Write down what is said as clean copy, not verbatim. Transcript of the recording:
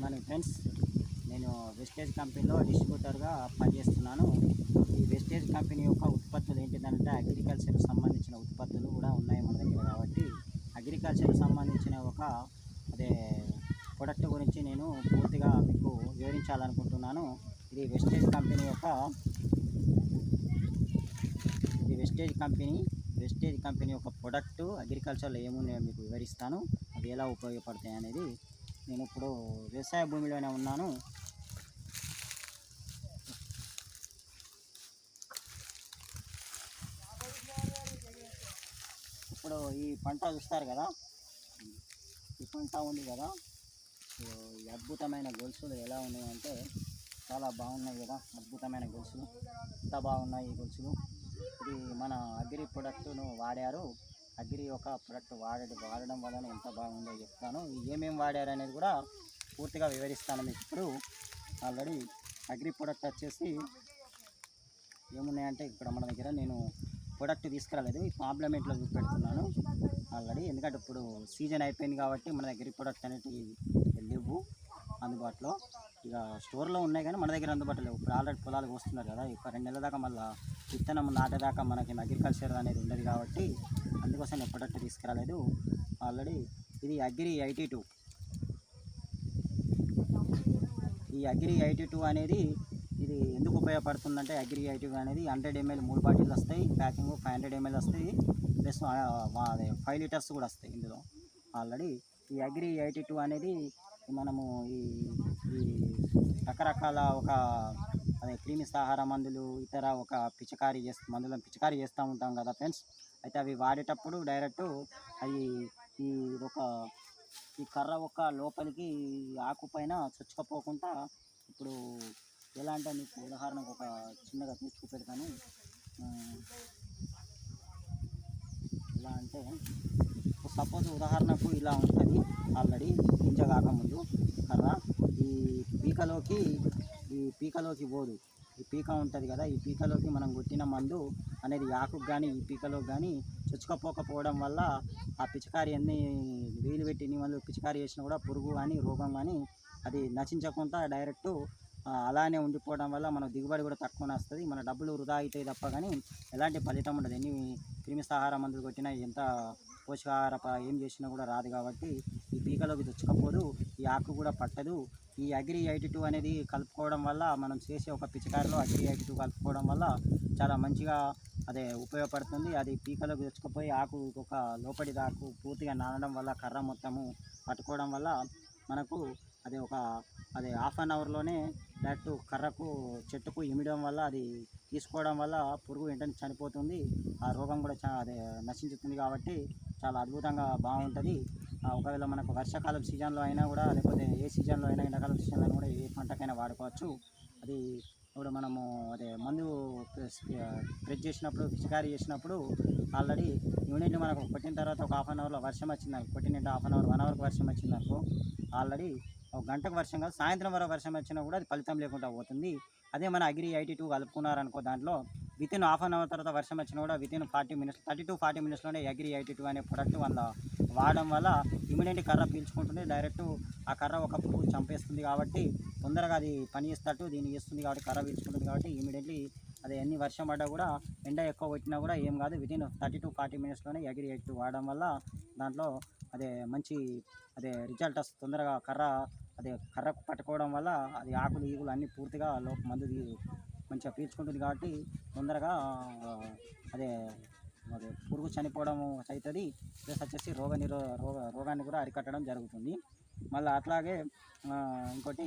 Morning friends. నేను wastage కంపెనీలో డిస్ట్రిబ్యూటర్గా పనిచేస్తున్నాను. ఈ వెస్టేజ్ కంపెనీ యొక్క ఉత్పత్తులు ఏంటిదంటే అగ్రికల్చర్కి సంబంధించిన ఉత్పత్తులు కూడా ఉన్నాయి మన దగ్గర. కాబట్టి అగ్రికల్చర్కి సంబంధించిన ఒక అదే ప్రొడక్ట్ గురించి నేను పూర్తిగా మీకు వివరించాలనుకుంటున్నాను. ఇది వెస్టేజ్ కంపెనీ యొక్క ప్రొడక్ట్ అగ్రికల్చర్లో ఏమున్నాయో మీకు వివరిస్తాను. అవి ఎలా ఉపయోగపడతాయి అనేది. నేను ఇప్పుడు వ్యవసాయ భూమిలోనే ఉన్నాను. ఇప్పుడు ఈ పంట చూస్తారు కదా, ఈ పంట ఉంది కదా, ఈ అద్భుతమైన గొలుసులు ఎలా ఉన్నాయంటే చాలా బాగున్నాయి కదా. అద్భుతమైన గొలుసులు, ఎంత బాగున్నాయి ఈ గొలుసులు. ఇది మన అగ్రి ప్రొడక్ట్ను వాడారు. అగ్రి ఒక ప్రొడక్ట్ వాడడం వలన ఎంత బాగుందో చెప్తాను. ఏమేమి వాడారు అనేది కూడా పూర్తిగా వివరిస్తాను మీకు. ఇప్పుడు ఆల్రెడీ అగ్రి ప్రొడక్ట్ వచ్చేసి ఏమున్నాయంటే ఇక్కడ మన దగ్గర నేను ప్రొడక్ట్ తీసుకురాలేదు, ఈ కాంప్లిమెంట్లో చూపెడుతున్నాను ఆల్రెడీ. ఎందుకంటే ఇప్పుడు సీజన్ అయిపోయింది కాబట్టి మన దగ్గర ప్రొడక్ట్ అనేటివి లేవు అందుబాటులో. ఇక స్టోర్లో ఉన్నాయి కానీ మన దగ్గర అందుబాటులో లేవు. ఇప్పుడు ఆల్రెడీ పొలాలకు వస్తున్నారు కదా, ఇక 2 నెలల దాకా మళ్ళీ విత్తనం నాటేదాకా మనకి అగ్రికల్చర్ అనేది ఉండదు కాబట్టి అందుకోసం నేను ప్రొడక్ట్ తీసుకురాలేదు ఆల్రెడీ. ఇది అగ్రి 82. ఈ అగ్రి 82 అనేది ఇది ఎందుకు ఉపయోగపడుతుందంటే, అగ్రి 82 అనేది 100 ml 3 బాటిల్ వస్తాయి. ప్యాకింగ్ 500 ml వస్తాయి. ప్లస్ 5 లీటర్స్ కూడా వస్తాయి ఇందులో ఆల్రెడీ. ఈ అగ్రి 82 అనేది మనము ఈ రకరకాల ఒక క్రిమిసంహార మందులు, ఇతర ఒక మందులను పిచికారీ చేస్తూ ఉంటాం కదా ఫ్రెండ్స్. అయితే అవి వాడేటప్పుడు డైరెక్ట్ అవి ఈ కర్ర ఒక లోపలికి ఆకు పైన చొచ్చుకపోకుండా, ఇప్పుడు ఎలా అంటే మీకు ఉదాహరణకు ఒక చిన్నగా చూపెడతాను. ఎలా అంటే సపోజ్ ఉదాహరణకు ఇలా ఉంటుంది ఆల్రెడీ గింజ కాకముందు కర్ర. ఈ పీకలోకి పోదు. ఈ పీక ఉంటుంది కదా, ఈ పీకలోకి మనం కొట్టిన మందు అనేది ఆకుకు కానీ ఈ పీకలోకి కానీ చొచ్చుకపోకపోవడం వల్ల ఆ పిచికారి ఎన్ని వేలు పెట్టి వాళ్ళు పిచికారి చేసినా కూడా పురుగు కానీ రోగం కానీ అది నశించకుండా డైరెక్ట్ అలానే ఉండిపోవడం వల్ల మన దిగుబడి కూడా తక్కువనే వస్తుంది. మన డబ్బులు వృధా అవుతాయి తప్ప కానీ ఎలాంటి ఫలితం ఉండదు. ఎన్ని క్రిమిసంహార మందులు కొట్టినా, ఎంత పోషకాహార ఏం చేసినా కూడా రాదు. కాబట్టి ఈ పీకలోకి తెచ్చుకపోదు, ఈ ఆకు కూడా పట్టదు. ఈ అగ్రి 82 అనేది కలుపుకోవడం వల్ల, మనం చేసే ఒక పిచికారిలో అగ్రి 82 కలుపుకోవడం వల్ల చాలా మంచిగా అదే ఉపయోగపడుతుంది. అది పీకలోకి తెచ్చుకుపోయి ఆకు ఒక లోపడి దాకు పూర్తిగా నానడం వల్ల, కర్ర మొత్తము పట్టుకోవడం వల్ల మనకు అది హాఫ్ అన్ అవర్లోనే డైరెక్ట్ కర్రకు చెట్టుకు ఇమిడడం వల్ల, అది తీసుకోవడం వల్ల పురుగు వెంటనే చనిపోతుంది. ఆ రోగం కూడా నశించుతుంది. కాబట్టి చాలా అద్భుతంగా బాగుంటుంది. ఒకవేళ మనకు వర్షాకాలం సీజన్లో అయినా కూడా, లేకపోతే ఏ సీజన్లో అయినా, ఎండాకాలం సీజన్లో అయినా కూడా ఏ పంటకైనా వాడుకోవచ్చు. అది ఇప్పుడు మనము మందు స్ప్రెడ్ చేసినప్పుడు, పిచికారీ చేసినప్పుడు ఆల్రెడీ యూనిట్ని మనకు కొట్టిన తర్వాత ఒక హాఫ్ అన్ అవర్లో వర్షం వచ్చిందనుకో, కొట్టిన హాఫ్ అన్ అవర్ 1 అవర్కి వర్షం వచ్చిందనుకో, ఆల్రెడీ ఒక గంటకు వర్షం కాదు, సాయంత్రం వరకు వర్షం వచ్చినా కూడా అది ఫలితం లేకుండా పోతుంది. అదే మన అగ్రి 82 కలుపుకున్నారనుకో, దాంట్లో వితిన్ హాఫ్ అన్ అవర్ తర్వాత వర్షం వచ్చినా కూడా వితిన్ 30 to 40 మినిట్స్లోనే అగ్రి 82 అనే ప్రొడక్ట్ వాడడం వల్ల ఇమీడియట్ కర్ర పీల్చుకుంటుంది. డైరెక్ట్ ఆ కర్ర ఒక పురుగు చంపేస్తుంది. కాబట్టి తొందరగా అది పని చేస్తట్టు దీన్ని చేస్తుంది. కాబట్టి కర్ర పీల్చుకుంటుంది. కాబట్టి ఇమీడియట్లీ అది ఎన్ని వర్షం పడ్డా కూడా, ఎండ ఎక్కువ కొట్టినా కూడా ఏం కాదు. వితిన్ 30 to 40 మినిట్స్లోనే అగ్రి 82 వాడడం వల్ల దాంట్లో మంచి రిజల్ట్ వస్తుంది. తొందరగా కర్రకు పట్టుకోవడం వల్ల అది ఆకులు ఈగులు అన్నీ పూర్తిగా మందు మంచిగా పీల్చుకుంటుంది. కాబట్టి తొందరగా పురుగు చనిపోవడం అవుతుంది. ప్లస్ వచ్చేసి రోగాన్ని కూడా అరికట్టడం జరుగుతుంది. మళ్ళీ అట్లాగే ఇంకోటి